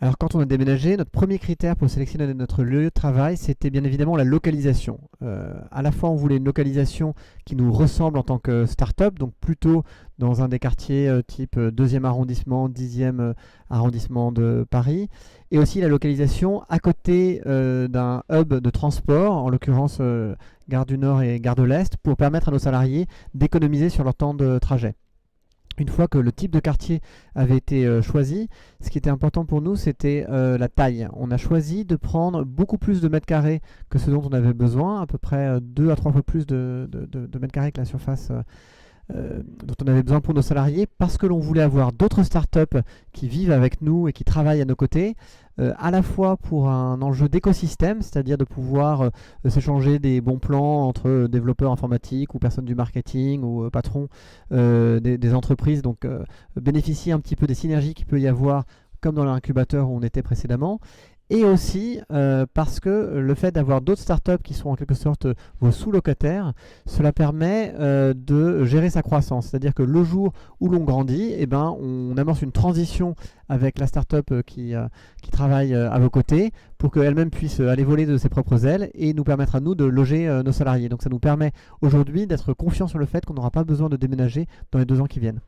Alors quand on a déménagé, notre premier critère pour sélectionner notre lieu de travail, c'était bien évidemment la localisation. À la fois on voulait une localisation qui nous ressemble en tant que start-up, donc plutôt dans un des quartiers type 2e arrondissement, 10e arrondissement de Paris, et aussi la localisation à côté d'un hub de transport, en l'occurrence Gare du Nord et Gare de l'Est, pour permettre à nos salariés d'économiser sur leur temps de trajet. Une fois que le type de quartier avait été choisi, ce qui était important pour nous, c'était la taille. On a choisi de prendre beaucoup plus de mètres carrés que ce dont on avait besoin, à peu près 2 à 3 fois plus de mètres carrés que la surface dont on avait besoin pour nos salariés, parce que l'on voulait avoir d'autres startups qui vivent avec nous et qui travaillent à nos côtés, à la fois pour un enjeu d'écosystème, c'est-à-dire de pouvoir s'échanger des bons plans entre développeurs informatiques ou personnes du marketing ou patrons des entreprises, donc bénéficier un petit peu des synergies qu'il peut y avoir comme dans l'incubateur où on était précédemment, et aussi parce que le fait d'avoir d'autres startups qui sont en quelque sorte vos sous-locataires, cela permet de gérer sa croissance. C'est-à-dire que le jour où l'on grandit, eh ben, on amorce une transition avec la startup qui travaille à vos côtés pour qu'elle-même puisse aller voler de ses propres ailes et nous permettre à nous de loger nos salariés. Donc ça nous permet aujourd'hui d'être confiants sur le fait qu'on n'aura pas besoin de déménager dans les 2 ans qui viennent.